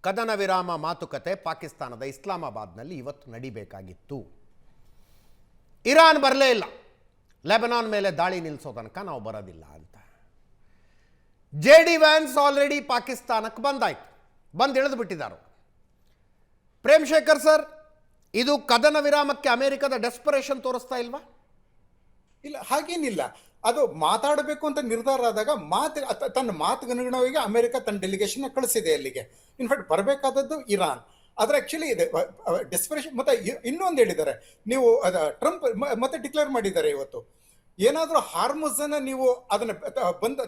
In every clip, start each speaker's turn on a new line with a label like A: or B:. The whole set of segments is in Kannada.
A: ಕದನ ವಿರಾಮ ಮಾತುಕತೆ ಪಾಕಿಸ್ತಾನದ ಇಸ್ಲಾಮಾಬಾದ್ನಲ್ಲಿ ಇವತ್ತು ನಡಿಬೇಕಾಗಿತ್ತು. ಇರಾನ್ ಬರಲೇ ಇಲ್ಲ. ಲೆಬನಾನ್ ಮೇಲೆ ದಾಳಿ ನಿಲ್ಲಿಸೋ ತನಕ ನಾವು ಬರೋದಿಲ್ಲ ಅಂತ JD ವ್ಯಾನ್ಸ್ ಆಲ್ರೆಡಿ ಪಾಕಿಸ್ತಾನಕ್ಕೆ ಬಂದು ಇಳಿದು ಬಿಟ್ಟಿದ್ದಾರೆ. ಪ್ರೇಮ್ಶೇಖರ್ ಸರ್, ಇದು ಕದನ ವಿರಾಮಕ್ಕೆ ಅಮೆರಿಕದ ಡೆಸ್ಪರೇಷನ್ ತೋರಿಸ್ತಾ ಇಲ್ವಾ?
B: ಇಲ್ಲ, ಹಾಗೇನಿಲ್ಲ. ಅದು ಮಾತಾಡಬೇಕು ಅಂತ ನಿರ್ಧಾರ ಆದಾಗ ತನ್ನ ಮಾತುಗನುಗುಣವಾಗಿ ಅಮೆರಿಕ ತನ್ನ ಡೆಲಿಗೇಷನ್ ಕಳಿಸಿದೆ ಅಲ್ಲಿಗೆ. ಇನ್ಫ್ಯಾಕ್ಟ್ ಬರಬೇಕಾದದ್ದು ಇರಾನ್. ಆದ್ರೆ ಆಕ್ಚುಲಿ ಇದೆ ಡೆಸ್ಪರೇಷನ್. ಮತ್ತೆ ಇನ್ನೊಂದು ಹೇಳಿದ್ದಾರೆ, ನೀವು ಟ್ರಂಪ್ ಮತ್ತೆ ಡಿಕ್ಲೇರ್ ಮಾಡಿದ್ದಾರೆ ಇವತ್ತು, ಏನಾದ್ರೂ ಹಾರ್ಮುಸ್ ಅನ್ನ ನೀವು ಅದನ್ನ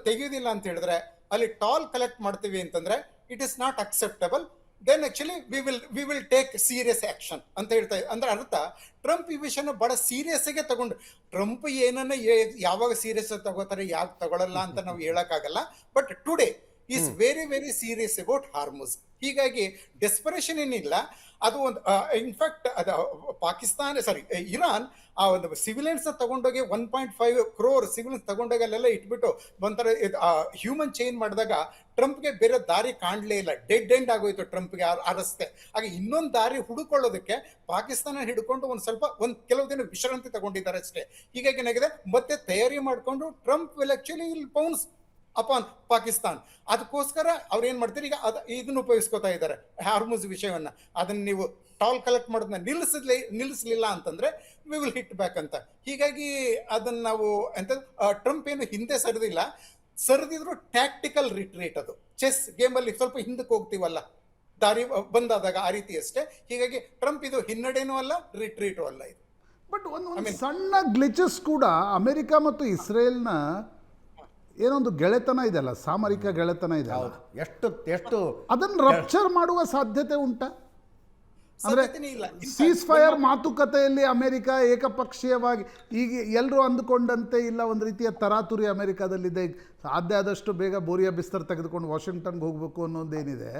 B: ತೆಗೆಯೋದಿಲ್ಲ ಅಂತ ಹೇಳಿದ್ರೆ ಅಲ್ಲಿ ಟಾಲ್ ಕಲೆಕ್ಟ್ ಮಾಡ್ತೀವಿ ಅಂತಂದ್ರೆ it is not acceptable, then actually we will take serious action ಅಂತ ಹೇಳ್ತಾ. ಅಂದ್ರೆ ಅರ್ಥ, ಟ್ರಂಪ್ ಈ ವಿಷಯನ ಬಹಳ ಸೀರಿಯಸ್ ಆಗಿ ತಗೊಂಡು, ಟ್ರಂಪ್ ಏನನ್ನ ಯಾವಾಗ ಸೀರಿಯಸ್ ತಗೋತಾರೆ ಯಾಕೆ ತಗೊಳ್ಳಲ್ಲ ಅಂತ ನಾವು ಹೇಳಕ್ಕಾಗಲ್ಲ. But today is very very serious about Hormuz. ಹೀಗಾಗಿ ಡೆಸ್ಪರೇಷನ್ ಏನಿಲ್ಲ. ಅದು ಒಂದು ಇನ್ಫ್ಯಾಕ್ಟ್ ಅದು ಇರಾನ್ ಆ ಒಂದು ಸಿವಿಲಿಯನ್ಸ್ ತಗೊಂಡೋಗಿ 1.5 crore ಸಿವಿಲಿಯನ್ಸ್ ತಗೊಂಡೋಗಿ ಅಲ್ಲೆಲ್ಲ ಇಟ್ಬಿಟ್ಟು ಒಂಥರ ಹ್ಯೂಮನ್ ಚೇಂಜ್ ಮಾಡಿದಾಗ ಟ್ರಂಪ್ಗೆ ಬೇರೆ ದಾರಿ ಕಾಣಲೇ ಇಲ್ಲ. ಡೆಡ್ ಎಂಡ್ ಆಗೋಯ್ತು ಟ್ರಂಪ್ಗೆ ಆ ರಸ್ತೆ. ಹಾಗೆ ಇನ್ನೊಂದು ದಾರಿ ಹುಡುಕೊಳ್ಳೋದಕ್ಕೆ ಪಾಕಿಸ್ತಾನ ಹಿಡ್ಕೊಂಡು ಒಂದು ಕೆಲವು ದಿನ ವಿಶ್ರಾಂತಿ ತಗೊಂಡಿದ್ದಾರೆ ಅಷ್ಟೇ. ಹೀಗಾಗಿ ಏನಾಗಿದೆ, ಮತ್ತೆ ತಯಾರಿ ಮಾಡಿಕೊಂಡು Trump will actually pounce upon Pakistan. ಅದಕ್ಕೋಸ್ಕರ ಅವ್ರು ಏನ್ ಮಾಡ್ತಾರೆ, ಈಗ ಇದನ್ನ ಉಪಯೋಗಿಸ್ಕೋತಾ ಇದ್ದಾರೆ ಹಾರ್ಮುಸ್ ವಿಷಯವನ್ನ. ಅದನ್ನ ನೀವು ಟಾಲ್ ಕಲೆಕ್ಟ್ ಮಾಡೋದನ್ನ ನಿಲ್ಲಿಸಲಿಲ್ಲ ಅಂತಂದ್ರೆ ವಿ ವಿಲ್ ಹಿಟ್ ಬ್ಯಾಕ್ ಅಂತ. ಹೀಗಾಗಿ ಅದನ್ನ ನಾವು ಎಂತ, ಟ್ರಂಪ್ ಏನು ಹಿಂದೆ ಸರಿದಿದ್ರು ಟ್ಯಾಕ್ಟಿಕಲ್ ರಿಟ್ರೀಟ್. ಅದು ಚೆಸ್ ಗೇಮ್ ಅಲ್ಲಿ ಸ್ವಲ್ಪ ಹಿಂದಕ್ಕೆ ಹೋಗ್ತೀವಲ್ಲ ದಾರಿ ಬಂದಾದಾಗ, ಆ ರೀತಿ ಅಷ್ಟೇ. ಹೀಗಾಗಿ ಟ್ರಂಪ್ ಇದು ಹಿನ್ನಡೆನೂ ಅಲ್ಲ, ರಿಟ್ರೀಟು ಅಲ್ಲ ಇದು.
C: ಬಟ್ ಒಂದು ಸಣ್ಣ ಗ್ಲಿಚಸ್ ಕೂಡ ಅಮೆರಿಕ ಮತ್ತು ಇಸ್ರೇಲ್ನ ಏನೊಂದು ಗೆಳೆತನ ಇದೆಯಲ್ಲ, ಸಾಮರಿಕ ಗೆಳೆತನ ಇದೆ,
A: ಎಷ್ಟು
C: ಅದನ್ನು ರಪ್ಚರ್ ಮಾಡುವ ಸಾಧ್ಯತೆ ಉಂಟಾ? ಅಂದ್ರೆ ಸೀಸ್ ಫೈರ್ ಮಾತುಕತೆಯಲ್ಲಿ ಅಮೆರಿಕ ಏಕಪಕ್ಷೀಯವಾಗಿ ಈಗ ಎಲ್ಲರೂ ಅಂದುಕೊಂಡಂತೆ ಇಲ್ಲ, ಒಂದು ರೀತಿಯ ತರಾತುರಿ ಅಮೆರಿಕದಲ್ಲಿದೆ. ಸಾಧ್ಯ ಆದಷ್ಟು ಬೇಗ ಬೋರಿಯಾ ಬಿಸ್ತರ್ ತೆಗೆದುಕೊಂಡು ವಾಷಿಂಗ್ಟನ್ಗೆ ಹೋಗಬೇಕು ಅನ್ನೋದೇನಿದೆ,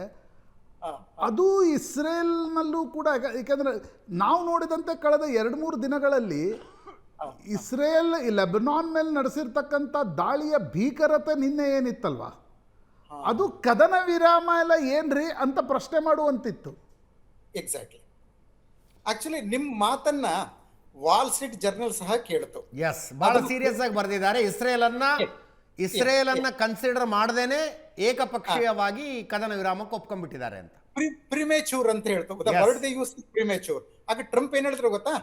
C: ಅದು ಇಸ್ರೇಲ್ನಲ್ಲೂ ಕೂಡ. ಯಾಕಂದ್ರೆ ನಾವು ನೋಡಿದಂತೆ ಕಳೆದ 2-3 ದಿನಗಳಲ್ಲಿ ಇಸ್ರೇಲ್ ಲೆಬನಾನ್ ಮೇಲೆ ನಡೆಸಿರ್ತಕ್ಕಂಥ ದಾಳಿಯ ಭೀಕರತೆ ನಿನ್ನೆ ಏನಿತ್ತಲ್ವಾ, ಅದು ಕದನ ವಿರಾಮ ಎಲ್ಲ ಏನ್ರಿ ಅಂತ ಪ್ರಶ್ನೆ ಮಾಡುವಂತಿತ್ತು.
B: ಎಕ್ಸಾಕ್ಟ್ಲಿ. ಆಕ್ಚುಲಿ ನಿಮ್ಮ ಮಾತನ್ನ ವಾಲ್ ಸ್ಟ್ರೀಟ್ ಜರ್ನಲ್ ಸಹ ಕೇಳ್ತು.
A: ಎಸ್, ಬಹಳ ಸೀರಿಯಸ್ ಆಗಿ ಬರೆದಿದ್ದಾರೆ. ಇಸ್ರೇಲ್ ಅನ್ನ ಕನ್ಸಿಡರ್ ಮಾಡದೇನೆ ಏಕಪಕ್ಷೀಯವಾಗಿ ಕದನ ವಿರಾಮಕ್ಕೆ ಒಪ್ಕೊಂಡ್ಬಿಟ್ಟಿದ್ದಾರೆ ಅಂತ.
B: ಪ್ರಿಮೇಚೂರ್ ಅಂತ ಹೇಳ್ತು. Word they use premature. ಆಗ ಟ್ರಂಪ್ ಏನ್ ಹೇಳಿದ್ರು ಗೊತ್ತಾ,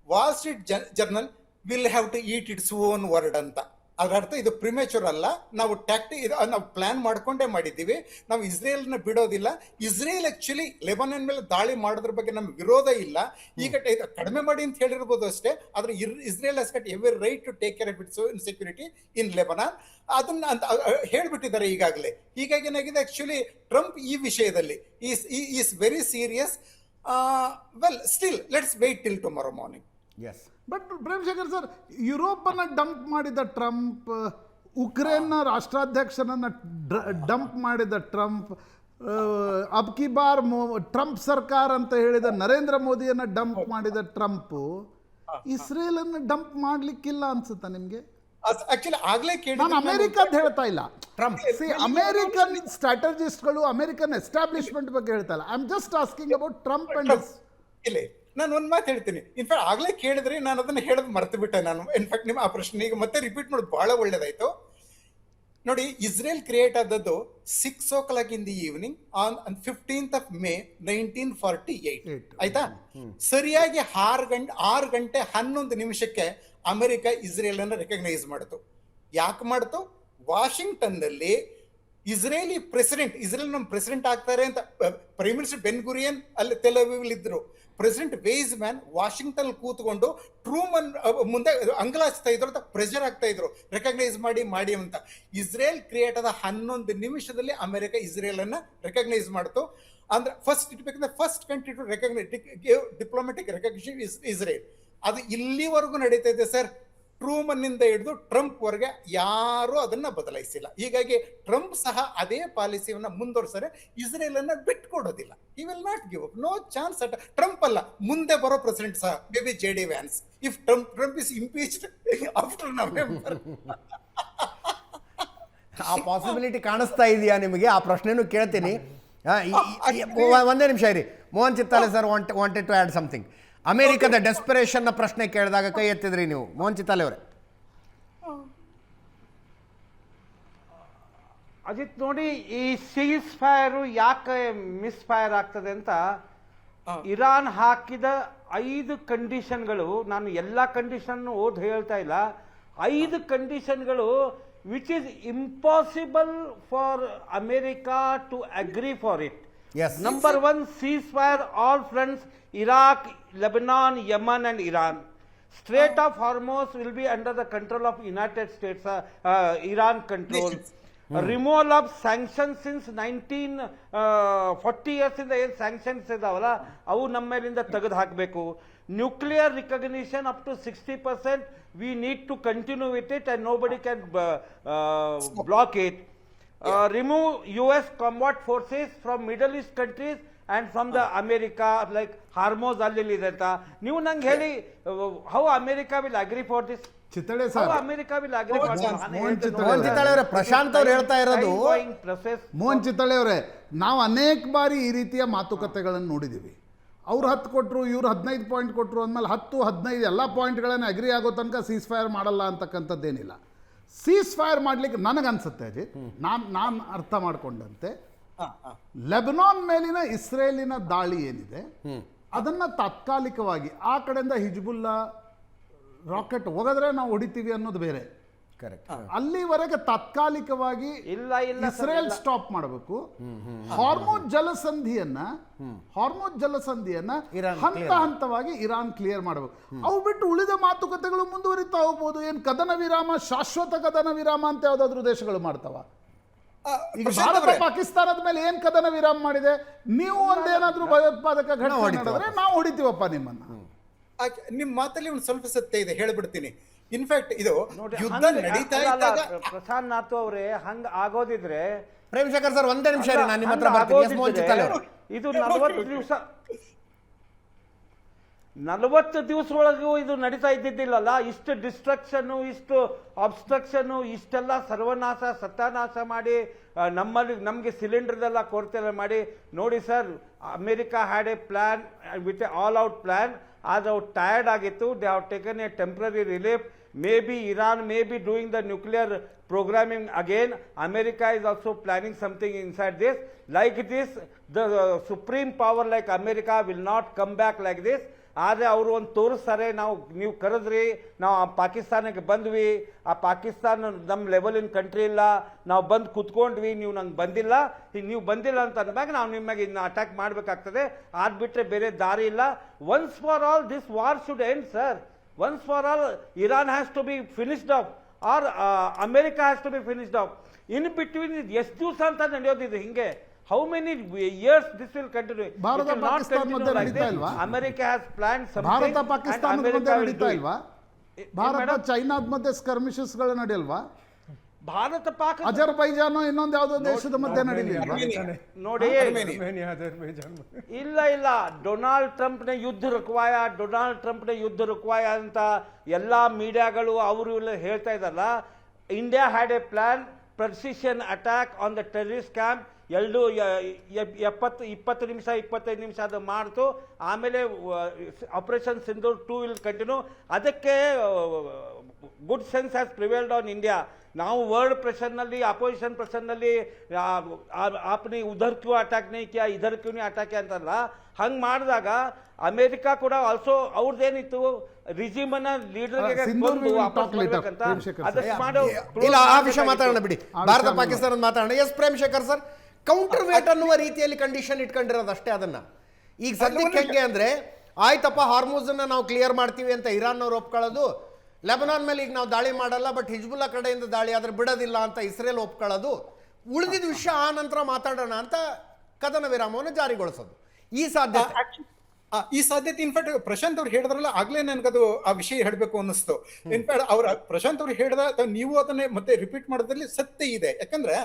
B: Wall Street Journal will have to eat its own word ಅಂತ. ಅದರ ಅರ್ಥ ಇದು ಪ್ರಿಮೇಚೂರ್ ಅಲ್ಲ, ನಾವು ನಾವು ಪ್ಲಾನ್ ಮಾಡ್ಕೊಂಡೇ ಮಾಡಿದ್ದೀವಿ, ನಾವು ಇಸ್ರೇಲ್ನ ಬಿಡೋದಿಲ್ಲ. ಇಸ್ರೇಲ್ ಆಕ್ಚುಲಿ ಲೆಬನಾನ್ ಮೇಲೆ ದಾಳಿ ಮಾಡೋದ್ರ ಬಗ್ಗೆ ನಮ್ಗೆ ವಿರೋಧ ಇಲ್ಲ. ಈಗ ಕಡಿಮೆ ಮಾಡಿ ಅಂತ ಹೇಳಿರ್ಬೋದು ಅಷ್ಟೇ, ಆದ್ರೆ Israel has got every right to take care of its security in Lebanon. ಅದನ್ನ ಅಂತ ಹೇಳ್ಬಿಟ್ಟಿದ್ದಾರೆ ಈಗಾಗಲೇ. ಹೀಗಾಗಿ ಏನಾಗಿದೆ, ಆಕ್ಚುಲಿ ಟ್ರಂಪ್ ಈ ವಿಷಯದಲ್ಲಿ is very serious. Well, still let's wait till tomorrow morning.
A: Yes.
C: But Premshekhar sir, ಯುರೋಪನ್ನು ಡಂಪ್ ಮಾಡಿದ ಟ್ರಂಪ್, ಉಕ್ರೇನ್ನ ರಾಷ್ಟ್ರಾಧ್ಯಕ್ಷನನ್ನು ಡಂಪ್ ಮಾಡಿದ ಟ್ರಂಪ್, ಅಬ್ ಕಿ ಬಾರ್ ಟ್ರಂಪ್ ಸರ್ಕಾರ ಅಂತ ಹೇಳಿದ ನರೇಂದ್ರ ಮೋದಿಯನ್ನು ಡಂಪ್ ಮಾಡಿದ ಟ್ರಂಪ್, ಇಸ್ರೇಲನ್ನು ಡಂಪ್ ಮಾಡ್ಲಿಕ್ಕಿಲ್ಲ ಅನ್ಸುತ್ತಾ ನಿಮ್ಗೆ?
B: ಆಕ್ಚುಲಿ ಆಗ್ಲೇ ಕೇಳಿ,
C: ನಾನು ಅಮೆರಿಕದ ಹೇಳ್ತಾ ಇಲ್ಲ, ಟ್ರಂಪ್ ಅಮೆರಿಕನ್ ಸ್ಟ್ರಾಟಜಿಸ್ಟ್ಗಳು ಅಮೆರಿಕನ್ ಎಸ್ಟಾಬ್ಲಿಷ್ಮೆಂಟ್ ಬಗ್ಗೆ ಹೇಳ್ತಾ ಇಲ್ಲ. I am just asking about Trump and
B: ಇಲ್ಲ. ನಾನು ಒಂದು ಮಾತು ಹೇಳ್ತೀನಿ. ಇನ್ಫ್ಯಾಕ್ಟ್ ಆಗ್ಲೇ ಕೇಳಿದ್ರಿ, ನಾನು ಅದನ್ನ ಹೇಳೋದು ಮರ್ತು ಬಿಟ್ಟೆ ನಾನು. ಇನ್ಫ್ಯಾಕ್ಟ್ ನಿಮ್ಮ ಆ ಪ್ರಶ್ನೆ ಈಗ ಮತ್ತೆ ರಿಪೀಟ್ ಮಾಡೋದು ಬಹಳ ಒಳ್ಳೇದಾಯ್ತು. ನೋಡಿ, ಇಸ್ರೇಲ್ ಕ್ರಿಯೇಟ್ ಆದದ್ದು 6 o'clock in the evening on 15th of May 1948. ಆಯ್ತಾ? ಸರಿಯಾಗಿ 6 ಗಂಟೆ 11 ನಿಮಿಷಕ್ಕೆ ಅಮೆರಿಕ ಇಸ್ರೇಲ್ ಅನ್ನು ರೆಕಗ್ನೈಸ್ ಮಾಡಿತು. ಯಾಕೆ ಮಾಡ್ತು? ವಾಷಿಂಗ್ಟನ್ ನಲ್ಲಿ ಇಸ್ರೇಲಿ ಪ್ರೆಸಿಡೆಂಟ್, ಇಸ್ರೇಲ್ ನಮ್ಮ ಪ್ರೆಸಿಡೆಂಟ್ ಆಗ್ತಾರೆ ಅಂತ ಪ್ರೈಮ್ ಮಿನಿಸ್ಟರ್ ಬೆನ್ ಗುರಿಯನ್ ಅಲ್ಲಿ ತೆಲ್ ಅವೀವ್ ಇದ್ರು. ಪ್ರೆಸಿಡೆಂಟ್ ವೇಸ್ ಮ್ಯಾನ್ ವಾಷಿಂಗ್ಟನ್ ಕೂತ್ಕೊಂಡು ಟ್ರೂಮನ್ ಮುಂದೆ ಅಂಗಲಾಚ್ತಾ ಇದ್ರು ಅಂತ ಪ್ರೆಷರ್ ಆಗ್ತಾ ಇದ್ರು, ರೆಕಗ್ನೈಸ್ ಮಾಡಿ ಅಂತ. ಇಸ್ರೇಲ್ ಕ್ರಿಯೇಟ್ ಆದ 11 ನಿಮಿಷದಲ್ಲಿ ಅಮೆರಿಕ ಇಸ್ರೇಲ್ ಅನ್ನ ರೆಕಗ್ನೈಸ್ ಮಾಡ್ತು. ಅಂದ್ರೆ first country to recognise diplomatic recognition Israel. ಅದು ಇಲ್ಲಿವರೆಗೂ ನಡೀತಾ ಇದೆ ಸರ್. ಟ್ರೂಮನ್ನಿಂದ ಹಿಡಿದು ಟ್ರಂಪ್ ವರೆಗೆ ಯಾರು ಅದನ್ನ ಬದಲಾಯಿಸಿಲ್ಲ. ಹೀಗಾಗಿ ಟ್ರಂಪ್ ಸಹ ಅದೇ ಪಾಲಿಸಿಯನ್ನ ಮುಂದುವರಿಸರೆ ಇಸ್ರೇಲ್ ಅನ್ನ ಬಿಟ್ಕೊಡೋದಿಲ್ಲ. He will not give up, no chance at. Trump ಅಲ್ಲ, ಮುಂದೆ ಬರೋ ಪ್ರೆಸಿಡೆಂಟ್ ಸಹ maybe JD Vance if Trump is impeached after November.
A: ಆ ಪಾಸಿಬಿಲಿಟಿ ಕಾಣಿಸ್ತಾ ಇದೆಯಾ ನಿಮಗೆ? ಆ ಪ್ರಶ್ನೆನೂ ಕೇಳ್ತೀನಿ. ಒಂದೇ ನಿಮಿಷ ಇರಿ. Mohan Chittale sir wanted to add something. ಅಮೆರಿಕದ ಡೆಸ್ಪರೇಷನ್ನ ಪ್ರಶ್ನೆ ಕೇಳಿದಾಗ ಕೈ ಎತ್ತಿದ್ರಿ ನೀವು, ಮೋಹನ್ ಚಿತ್ತಾಲೆ ಅವರೇ.
D: ಅಜಿತ್ ನೋಡಿ, ಈ ಸೀಸ್ ಫೈರ್ ಯಾಕೆ ಮಿಸ್ ಫೈರ್ ಆಗ್ತದೆ ಅಂತ, ಇರಾನ್ ಹಾಕಿದ 5 ಕಂಡೀಷನ್ಗಳು, ನಾನು ಎಲ್ಲ ಕಂಡೀಷನ್ ಹೇಳ್ತಾ ಇಲ್ಲ, 5 ಕಂಡೀಷನ್ಗಳು which is impossible for America to agree for it.
A: Yes.
D: Number 1, ceasefire all fronts, Iraq, Lebanon, Yemen and Iran. Strait of Hormuz will be under the control of United States, Iran control. Removal of sanctions since 40 years ಇಂದ ಏನು sanctions ಇದಾವಲ್ಲ ಅವು ನಮ್ಮ ಮೇಲಿಂದ ತೆಗೆದು ಹಾಕಬೇಕು. Nuclear recognition up to 60%, we need to continue with it and nobody can block it. Remove US combat forces from Middle East countries and from the America, like Hormuz ಅಲ್ಲಿ ಇದೆ ಅಂತ. ನೀವು ನಂಗೆ ಹೇಳಿ, how America will agree for this?
C: Chittale
D: How
C: sir,
D: America will agree for this?
C: Mohan
A: Chittale ಅವರೇ, ಪ್ರಶಾಂತ್ ಅವ್ರು ಹೇಳ್ತಾ ಇರೋದು,
C: ಮೋಹನ್ ಚಿತ್ತಳೆ ಅವರೇ, ನಾವು ಅನೇಕ ಬಾರಿ ಈ ರೀತಿಯ ಮಾತುಕತೆಗಳನ್ನು ನೋಡಿದ್ದೀವಿ. ಅವ್ರು 10 ಕೊಟ್ಟರು, ಇವ್ರು 15 ಪಾಯಿಂಟ್ ಕೊಟ್ಟರು ಅಂದಮೇಲೆ 10, 15 ಎಲ್ಲ ಪಾಯಿಂಟ್ಗಳನ್ನು ಅಗ್ರಿ ಆಗೋ ತನಕ ಸೀಸ್ ಫೈರ್ ಮಾಡಲ್ಲ ಅಂತಕ್ಕಂಥದ್ದೇನಿಲ್ಲ. ಸೀಸ್ ಫೈರ್ ಮಾಡಲಿಕ್ಕೆ ನನಗನ್ಸುತ್ತೆ ಅಜಿತ್, ನಾನು ಅರ್ಥ ಮಾಡಿಕೊಂಡಂತೆ, ಲೆಬನಾನ್ ಮೇಲಿನ ಇಸ್ರೇಲಿನ ದಾಳಿ ಏನಿದೆ ಅದನ್ನು ತಾತ್ಕಾಲಿಕವಾಗಿ ಆ ಕಡೆಯಿಂದ ಹಿಜ್ಬುಲ್ಲಾ ರಾಕೆಟ್ ಹೋಗಿದ್ರೆ ನಾವು ಹೊಡಿತೀವಿ ಅನ್ನೋದು ಬೇರೆ.
A: ಕರೆಕ್ಟ್.
C: ಅಲ್ಲಿವರೆಗೆ ತಾತ್ಕಾಲಿಕವಾಗಿ ಇಸ್ರೇಲ್ ಸ್ಟಾಪ್ ಮಾಡಬೇಕು. ಹಾರ್ಮೋಜ್ ಜಲಸಂಧಿಯನ್ನ ಹಂತ ಹಂತವಾಗಿ ಇರಾನ್ ಕ್ಲಿಯರ್ ಮಾಡಬೇಕು. ಅವು ಬಿಟ್ಟು ಉಳಿದ ಮಾತುಕತೆಗಳು ಮುಂದುವರಿತಾ ಹೋಗ್ಬೋದು. ಏನ್ ಕದನ ವಿರಾಮ, ಶಾಶ್ವತ ಕದನ ವಿರಾಮ ಅಂತ ಯಾವ್ದಾದ್ರು ದೇಶಗಳು ಮಾಡ್ತಾವ? ಈಗ ಭಾರತ ಪಾಕಿಸ್ತಾನದ ಮೇಲೆ ಏನ್ ಕದನ ವಿರಾಮ ಮಾಡಿದೆ? ನೀವು ಒಂದೇನಾದ್ರೂ ಭಯೋತ್ಪಾದಕ ಘಟನೆ ಮಾಡಿದ್ರೆ ನಾವು ಹೊಡಿತೀವಪ್ಪ ನಿಮ್ಮನ್ನ.
B: ನಿಮ್ ಮಾತಲ್ಲಿ ಒಂದು ಸ್ವಲ್ಪ ಸತ್ಯ ಇದೆ, ಹೇಳ್ಬಿಡ್ತೀನಿ. ಇನ್ಫ್ಯಾಕ್ಟ್ ಇದು ಯುದ್ಧ ನಡೀತಾ ಇದ್ದಾಗ
D: ಪ್ರಶಾಂತ್ ನಾಥ್ ಅವರೇ, ಹಂಗ ಆಗೋದಿದ್ರೆ,
A: ಪ್ರೇಮಶೇಖರ್ ಸರ್ ಒಂದೇ ನಿಮಿಷ ಇರಿ, ನಾನು ನಿಮ್ಮ ಹತ್ರ ಬರ್ತೀನಿ. ಎಸ್ ಮೋಹನ್ ಚಿತ್ತಾಲೆ ಅವರು,
D: ಇದು 40 ದಿವಸದೊಳಗೂ ಇದು ನಡೀತಾ ಇದ್ದಿದ್ದಿಲ್ಲಲ್ಲ. ಇಷ್ಟು ಡಿಸ್ಟ್ರಕ್ಷನ್ನು, ಇಷ್ಟು ಅಬ್ಸ್ಟ್ರಕ್ಷನ್ನು, ಇಷ್ಟೆಲ್ಲ ಸರ್ವನಾಶ ಸತ್ಯಾನಾಶ ಮಾಡಿ ನಮಗೆ ಸಿಲಿಂಡರ್ದೆಲ್ಲ ಕೊರತೆ ಮಾಡಿ ನೋಡಿ sir. America had a plan with A all out plan. as ಅವ್ರು ಟಯರ್ಡ್ ಆಗಿತ್ತು, they have taken A temporary relief. May be Iran may be doing the nuclear programming again. America is also planning something inside this. Like this, the supreme power like America will not come back like this. ಆದರೆ ಅವರು ಒಂದು ತೋರಿಸ್ತಾರೆ, ನೀವು ಕರೆದ್ರಿ, ನಾವು ಪಾಕಿಸ್ತಾನಕ್ಕೆ ಬಂದ್ವಿ, ಆ ಪಾಕಿಸ್ತಾನ ನಮ್ಮ ಲೆವೆಲಿನ ಕಂಟ್ರಿ ಇಲ್ಲ, ನಾವು ಬಂದು ಕುತ್ಕೊಂಡ್ವಿ, ನೀವು ನಂಗೆ ಬಂದಿಲ್ಲ, ನೀವು ಬಂದಿಲ್ಲ ಅಂತ ಅಂದಾಗ ನಾವು ನಿಮಗೆ ಇನ್ನು ಅಟ್ಯಾಕ್ ಮಾಡಬೇಕಾಗ್ತದೆ. ಅದು ಬಿಟ್ಟರೆ ಬೇರೆ ದಾರಿ ಇಲ್ಲ. Once for all this war should end sir. Once for all Iran has to be finished off, or America has to be finished off. In between ಎಷ್ಟು ದಿವಸ ಅಂತ ನಡೆಯೋದಿದೆ ಹಿಂಗೆ? How many years this will continue?
C: Bharat Pakistan ಮಧ್ಯೆ ನಡೀತಾ ಇಲ್ವಾ?
D: America has planned something.
C: Bharat Pakistan ಮಧ್ಯೆ ನಡೀತಾ ಇಲ್ವಾ? ಭಾರತ ಚೈನಾದ ಮಧ್ಯೆ ಸ್ಕರ್ಮಿಶಸ್ಗಳು ನಡೆಯಲ್ವಾ?
D: ಭಾರತ ಪಾಕ್
C: ಅಜರ್ಬೈಜಾನ್ ಇನ್ನೊಂದು ಯಾವುದೋ ದೇಶದ ಮಧ್ಯೆ ನಡೀಲಿಲ್ವಾ?
D: ನೋಡಿ, ಇಲ್ಲ ಡೊನಾಲ್ಡ್ ಟ್ರಂಪ್ ನೇ ಯುದ್ಧ ರುಕ್ವಾಯ ಅಂತ ಎಲ್ಲಾ ಮೀಡಿಯಾಗಳು ಅವರು ಇಲ್ಲ ಹೇಳ್ತಾ ಇದಾರಲ್ಲ. India had a plan, precision attack on the terrorist camp. 25 ನಿಮಿಷ ಅದು ಮಾಡ್ತು. ಆಮೇಲೆ ಆಪರೇಷನ್ ಸಿಂಧೂರ್ 2 ವಿಲ್ ಕಂಟಿನ್ಯೂ. ಅದಕ್ಕೆ good sense has prevailed on India. ನಾವು ವರ್ಲ್ಡ್ ಪ್ರೆಷರ್ನಲ್ಲಿ, ಅಪೋಸಿಷನ್ ಪ್ರೆಷರ್ನಲ್ಲಿ ಆಪ್ನಿ ಉಧರ್ ಕ್ಯೂ ಅಟ್ಯಾಕ್ ನೈ ಕಿಯಾ, ಇದರ್ ಕ್ಯೂ ನೈ ಅಟ್ಯಾಕ್ ಅಂತಲ್ಲ. ಹಂಗೆ ಮಾಡಿದಾಗ ಅಮೆರಿಕಾ ಕೂಡ ಆಲ್ಸೋ ಅವ್ರದ್ದೇನಿತ್ತು, ರಿಜಿಮನ್ನ ಲೀಡರ್ಗೆ ವಾಪಸ್ ಬರ್ಬೇಕಂತ ಅದಕ್ಕೆ ಮಾಡೋ.
A: ಇಲ್ಲ, ಆ ವಿಷಯ ಮಾತಾಡೋಣ ಬಿಡಿ, ಭಾರತ ಪಾಕಿಸ್ತಾನದ ಮಾತಾಡೋಣ. ಎಸ್ ಪ್ರೇಮಶೇಖರ್ ಸರ್, ಕೌಂಟರ್ ವೇಟ್ ಅನ್ನುವ ರೀತಿಯಲ್ಲಿ ಕಂಡೀಷನ್ ಇಟ್ಕೊಂಡಿರೋದು ಅಷ್ಟೇ. ಅದನ್ನ ಈಗ ಸದ್ಯಕ್ಕೆ ಹೆಂಗೆ ಅಂದ್ರೆ, ಆಯ್ತಪ್ಪ ಹಾರ್ಮೂಜನ್ನ ನಾವು ಕ್ಲಿಯರ್ ಮಾಡ್ತೀವಿ ಅಂತ ಇರಾನ್ನವ್ರು ಒಪ್ಕೊಳ್ಳೋದು, ಲೆಬನಾನ್ ಮೇಲೆ ಈಗ ನಾವು ದಾಳಿ ಮಾಡಲ್ಲ ಬಟ್ ಹಿಜ್ಬುಲ್ಲಾ ಕಡೆಯಿಂದ ದಾಳಿ ಆದ್ರೆ ಬಿಡೋದಿಲ್ಲ ಅಂತ ಇಸ್ರೇಲ್ ಒಪ್ಕೊಳ್ಳೋದು, ಉಳಿದಿದ್ದ ವಿಷಯ ಆ ನಂತರ ಮಾತಾಡೋಣ ಅಂತ ಕದನ ವಿರಾಮವನ್ನು ಜಾರಿಗೊಳಿಸೋದು, ಈ ಸಾಧ್ಯತೆ ಇನ್ಫ್ಯಾಕ್ಟ್ ಪ್ರಶಾಂತ್ ಅವ್ರು ಹೇಳಿದ್ರಲ್ಲ, ಆಗ್ಲೇ ನನ್ಗದು ಆ ವಿಷಯ ಹೇಳಬೇಕು ಅನ್ನಿಸ್ತು. ಇನ್ಫ್ಯಾಕ್ಟ್ ಪ್ರಶಾಂತ್ ಅವ್ರು ಹೇಳಿದ, ನೀವು ಅದನ್ನೇ ಮತ್ತೆ ರಿಪೀಟ್ ಮಾಡೋದ್ರಲ್ಲಿ ಸತ್ಯ ಇದೆ. ಯಾಕಂದ್ರೆ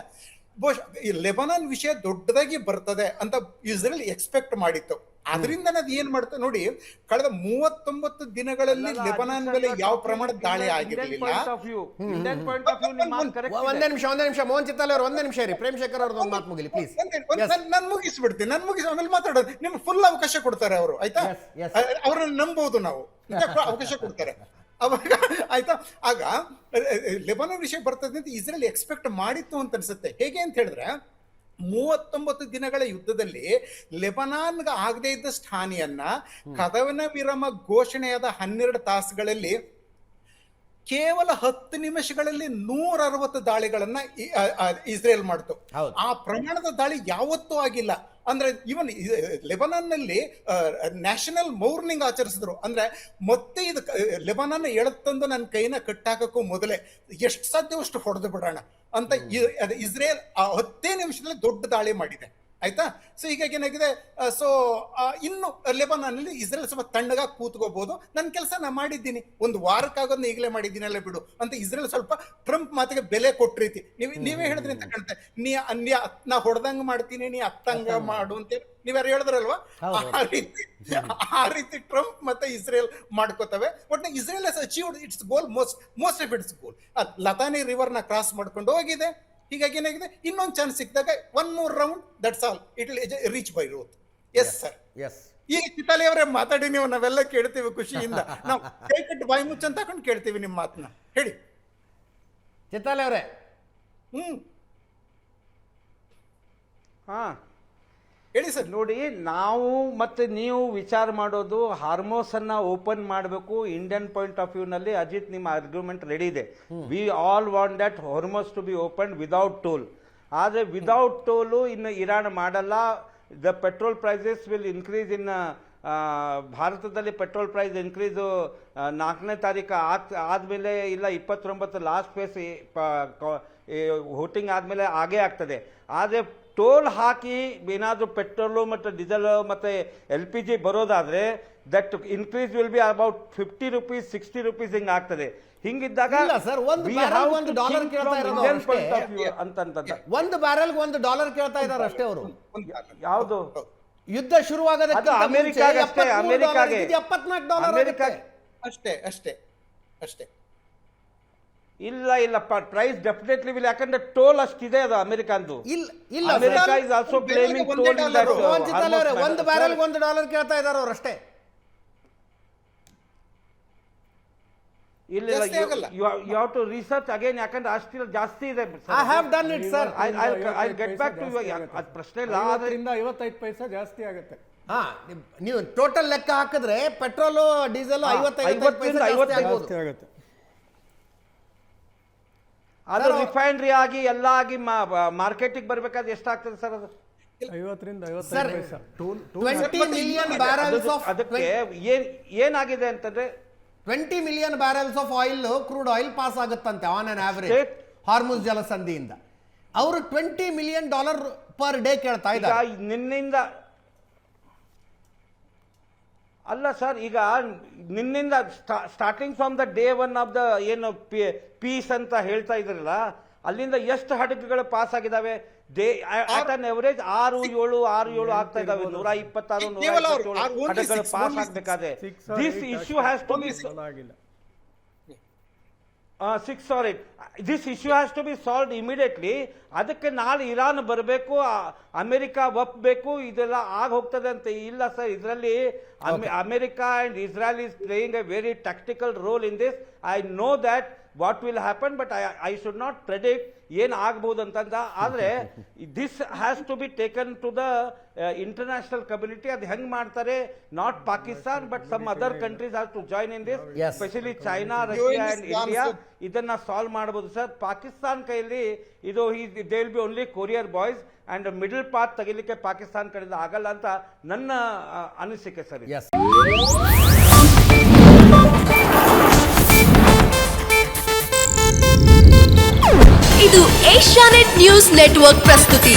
A: ಈ ಲೆಬನಾನ್ ವಿಷಯ ದೊಡ್ಡದಾಗಿ ಬರ್ತದೆ ಅಂತ ಇಸ್ರೇಲ್ ಎಕ್ಸ್ಪೆಕ್ಟ್ ಮಾಡಿತ್ತು.
B: ಅದರಿಂದ ಅದು ಏನ್ ಮಾಡ್ತಾರೆ ನೋಡಿ, ಕಳೆದ 39 ದಿನಗಳಲ್ಲಿ ಲೆಬನಾನ್ ಮೇಲೆ ಯಾವ ಪ್ರಮಾಣದ ದಾಳಿ ಆಗಿರಲಿಲ್ಲ.
A: ಒಂದೇ ನಿಮಿಷ ಮೋಹನ್ ಚಿತ್ತಾಲೆ ಅವರು ಒಂದೇ ನಿಮಿಷ ಇರಿ. ಪ್ರೇಮ್ ಶೇಖರ್ ಅವ್ರದ್ದು ಒಂದು ಮಾತು ಮುಗಿಲಿ ಪ್ಲೀಸ್.
B: ನಾನು ಮುಗಿಸ್ಬಿಡ್ತೀನಿ, ಆಮೇಲೆ ಮಾತಾಡೋದು ನಿಮ್ಗೆ ಫುಲ್ ಅವಕಾಶ ಕೊಡ್ತಾರೆ ಅವರು, ಆಯ್ತಾ? ಅವ್ರನ್ನ ನಂಬಹುದು ನಾವು, ಅವಕಾಶ ಕೊಡ್ತಾರೆ ಅವಾಗ, ಆಯ್ತಾ? ಆಗ ಲೆಬನಾನ್ ವಿಷಯ ಬರ್ತದೆ ಅಂತ ಇಸ್ರೇಲ್ ಎಕ್ಸ್ಪೆಕ್ಟ್ ಮಾಡಿತ್ತು ಅಂತ ಅನ್ಸುತ್ತೆ. ಹೇಗೆ ಅಂತ ಹೇಳಿದ್ರೆ 39 ದಿನಗಳ ಯುದ್ಧದಲ್ಲಿ ಲೆಬನಾನ್ಗೆ ಆಗದೇ ಇದ್ದಷ್ಟು ಹಾನಿಯನ್ನ ಕದನ ವಿರಾಮ ಘೋಷಣೆಯಾದ 12 ತಾಸುಗಳಲ್ಲಿ ಕೇವಲ 10 ನಿಮಿಷಗಳಲ್ಲಿ 160 ದಾಳಿಗಳನ್ನ ಇಸ್ರೇಲ್ ಮಾಡ್ತು. ಆ ಪ್ರಮಾಣದ ದಾಳಿ ಯಾವತ್ತೂ ಆಗಿಲ್ಲ. ಅಂದ್ರೆ ಇವನ್ ಲೆಬನಾನ್ ನಲ್ಲಿ ನ್ಯಾಷನಲ್ ಮೌರ್ನಿಂಗ್ ಆಚರಿಸಿದ್ರು. ಅಂದ್ರೆ ಮತ್ತೆ ಇದು ಲೆಬನಾನ್ ಎಳತ್ತಂದು ನನ್ನ ಕೈನ ಕಟ್ಟಾಕಕ್ಕೂ ಮೊದಲೇ ಎಷ್ಟು ಸಾಧ್ಯವೋ ಅಷ್ಟು ಹೊಡೆದು ಬಿಡೋಣ ಅಂತ ಇಸ್ರೇಲ್ 10 ನಿಮಿಷದಲ್ಲಿ ದೊಡ್ಡ ದಾಳಿ ಮಾಡಿದೆ, ಆಯ್ತಾ? ಸೊ ಹೀಗಾಗಿ ಏನಾಗಿದೆ, ಸೊ ಇನ್ನು ಲೆಬನಾನ್ ಅಲ್ಲಿ ಇಸ್ರೇಲ್ ಸ್ವಲ್ಪ ತಣ್ಣಗಾಗಿ ಕೂತ್ಕೋಬಹುದು, ನನ್ನ ಕೆಲಸ ನಾ ಮಾಡಿದ್ದೀನಿ, ಒಂದು ವಾರಕ್ಕಾಗೋದನ್ನ ಈಗಲೇ ಮಾಡಿದ್ದೀನಿ ಅಲ್ಲ ಬಿಡು ಅಂತ ಇಸ್ರೇಲ್ ಸ್ವಲ್ಪ ಟ್ರಂಪ್ ಮಾತಿಗೆ ಬೆಲೆ ಕೊಟ್ರೀತಿ. ನೀವೇ ಹೇಳಿದ್ರಿ ಅಂತ ಕಾಣುತ್ತೆ, ನಾ ಹೊಡೆದಂಗ ಮಾಡ್ತೀನಿ, ನೀ ಅತ್ತಂಗ ಮಾಡು ಅಂತ ನೀವ್ಯಾರು ಹೇಳಿದ್ರಲ್ವಾ? ಆ ರೀತಿ ಟ್ರಂಪ್ ಮತ್ತೆ ಇಸ್ರೇಲ್ ಮಾಡ್ಕೋತವೆ. ಒಟ್ಟು Israel has achieved its goal, most of its goal. Litani river ನ ಕ್ರಾಸ್ ಮಾಡ್ಕೊಂಡು ಹೋಗಿದೆ. ಹೀಗಾಗಿ ಏನಾಗಿದೆ, ಇನ್ನೊಂದು ಚಾನ್ಸ್ ಸಿಕ್ಕಿದಾಗ one more round, that's all, it will reach Beirut. Yes sir, yes. ಈಗ ಚಿತ್ತಾಲಿ ಅವರೇ ಮಾತಾಡಿ, ನೀವು ನಾವೆಲ್ಲ ಕೇಳ್ತೀವಿ ಖುಷಿಯಿಂದ. ನಾವು ಕೈ ಕಟ್ಟು ಬಾಯಿ ಮುಚ್ಚಂತ ಹಾಕೊಂಡು ಕೇಳ್ತೀವಿ ನಿಮ್ಮ ಮಾತನ್ನ. ಹೇಳಿ
A: ಚಿತ್ತಾಲಿ ಅವರೇ.
D: ಹಾ
B: ಹೇಳಿ ಸರ್.
D: ನೋಡಿ, ನಾವು ಮತ್ತೆ ನೀವು ವಿಚಾರ ಮಾಡೋದು ಹಾರ್ಮೋಸ್ ಅನ್ನ ಓಪನ್ ಮಾಡಬೇಕು ಇಂಡಿಯನ್ ಪಾಯಿಂಟ್ ಆಫ್ ವ್ಯೂ ನಲ್ಲಿ. ಅಜಿತ್, ನಿಮ್ಮ ಆರ್ಗ್ಯುಮೆಂಟ್ ರೆಡಿ ಇದೆ. We all want that Hormuz to be open without toll. ಆದರೆ ವಿದೌಟ್ ಟೋಲು ಇನ್ನು ಇರಾನ್ ಮಾಡಲ್ಲ. The petrol prices will increase in ಭಾರತದಲ್ಲಿ. ಪೆಟ್ರೋಲ್ ಪ್ರೈಸ್ ಇನ್ಕ್ರೀಸು 4ನೇ ತಾರೀಕು ಆದಮೇಲೆ, ಇಲ್ಲ 29 ಲಾಸ್ಟ್ ಫೇಸ್ ವೋಟಿಂಗ್ ಆದಮೇಲೆ ಆಗೇ ಆಗ್ತದೆ. ಆದರೆ ಟೋಲ್ ಹಾಕಿ ಏನಾದರೂ ಪೆಟ್ರೋಲು ಮತ್ತು ಡೀಸೆಲ್ ಮತ್ತು LPG ಬರೋದಾದರೆ that increase will be about 50 rupees 60 rupees ಹಿಂಗೆ ಆಗ್ತದೆ. ಹಿಂಗಿದ್ದಾಗ
A: $1 ಬ್ಯಾರೆಲ್ಗೆ $1 ಕೇಳ್ತಾ ಇದ್ದಾರೆ ಅಷ್ಟೇ ಅವರು.
D: ಯಾವುದು
A: ಯುದ್ಧ ಶುರುವಾಗೋದಕ್ಕೆ
D: ಅಮೆರಿಕಾಗೆ ಅಷ್ಟೇ, ಅಮೆರಿಕಾಗೆ
A: $74
B: ಅಷ್ಟೇ ಅಷ್ಟೇ ಅಷ್ಟೇ.
D: ಇಲ್ಲ ಪ್ರೈಸ್ ಡೆಫಿನೆಟ್ಲಿ ವಿಲ್, ಯಾಕಂದ್ರೆ ಟೋಲ್ ಅಷ್ಟಿದೆ ಅದು ಅಮೆರಿಕಂದು.
A: ಇಲ್ಲ,
D: America is also claiming toll.
A: ಒಂದು ಬ್ಯಾರೆಲ್ಗೆ $1 ಕೇಳ್ತಾ ಇದ್ದಾರೆ ಅವರು ಅಷ್ಟೇ.
D: ಇಲ್ಲ, you have to research again, ಯಾಕಂದ್ರೆ ಅಷ್ಟಿಲ್ಲ, ಜಾಸ್ತಿ ಇದೆ.
A: I have done it sir.
D: I get back to ಅದು ಪ್ರಶ್ನೆ ಇಲ್ಲ.
E: 55 ಪೈಸೆ ಜಾಸ್ತಿ ಆಗುತ್ತೆ.
A: ಹಾ, ನೀವು ಟೋಟಲ್ ಲೆಕ್ಕ ಹಾಕಿದ್ರೆ ಪೆಟ್ರೋಲು ಡೀಸೆಲ್ 55
E: ಆಗುತ್ತೆ.
D: ಅದು ರಿಫೈನರಿ ಆಗಿ ಎಲ್ಲ ಆಗಿ ಮಾರ್ಕೆಟಿಗೆ ಬರಬೇಕಾದ್ರೆ ಎಷ್ಟಾಗ್ತದೆ ಸರ್? ಅದು
E: 50 ಪೈಸೆ.
A: 20 ಮಿಲಿಯನ್ ಬ್ಯಾರಲ್ಸ್ ಆಫ್,
D: ಅದಕ್ಕೆ ಏನಾಗಿದೆ ಅಂತಂದ್ರೆ
A: 20 million barrels of oil, crude oil pass ಆಗುತ್ತಂತೆ ಆನ್ ಅನ್ ಆವರೇಜ್ ಹಾರ್ಮುಜ್ ಜಲಸಂಧಿಯಿಂದ. ಅವರು $20 ಮಿಲಿಯನ್ ಪರ್ ಡೇ ಕೇಳ್ತಾ ಇದ್ದಾರೆ.
D: ನಿನ್ನಿಂದ ಅಲ್ಲ ಸರ್, ಈಗ ನಿನ್ನಿಂದ starting from the day 1 of the ಏನು ಪೀಸ್ ಅಂತ ಹೇಳ್ತಾ ಇದ್ರಲ್ಲ, ಅಲ್ಲಿಂದ ಎಷ್ಟು ಹಡಗುಗಳು ಪಾಸ್ ಆಗಿದಾವೆ? ಅಟ್ ಅನ್ ಎವರೇಜ್ 6-7 ಆಗ್ತಾ ಇದಾವೆ. 126 ಹಡಗುಗಳು ಪಾಸ್ ಆಗ್ಬೇಕಾದ್ರೆ this issue has to be this issue has to be solved immediately. ಅದಕ್ಕೆ ನಾಳೆ ಇರಾನ್ ಬರಬೇಕು, ಅಮೆರಿಕ ಒಪ್ಪಬೇಕು, ಇದೆಲ್ಲ ಆಗ ಹೋಗ್ತದೆ ಅಂತ ಇಲ್ಲ ಸರ್. ಇದರಲ್ಲಿ America and Israel is playing a very tactical role in this. I know that what will happen, but I should not predict ಏನು ಆಗ್ಬೋದು ಅಂತಂದ. ಆದರೆ this has to be taken to the international community. ಅದು ಹೆಂಗ್ ಮಾಡ್ತಾರೆ? Not Pakistan but some other countries have to join in this, specially China, Russia and India. ಇದನ್ನ ಸಾಲ್ವ್ ಮಾಡಬಹುದು ಸರ್. ಪಾಕಿಸ್ತಾನ್ ಕೈಯಲ್ಲಿ ಇದು they will be only courier boys and middle path ತೆಗಿಲಿಕ್ಕೆ ಪಾಕಿಸ್ತಾನ ಕಡೆಯಿಂದ ಆಗಲ್ಲ ಅಂತ ನನ್ನ ಅನಿಸಿಕೆ ಸರ್.
F: ಇದು ಏಷ್ಯಾನೆಟ್ ನ್ಯೂಸ್ ನೆಟ್ವರ್ಕ್ ಪ್ರಸ್ತುತಿ.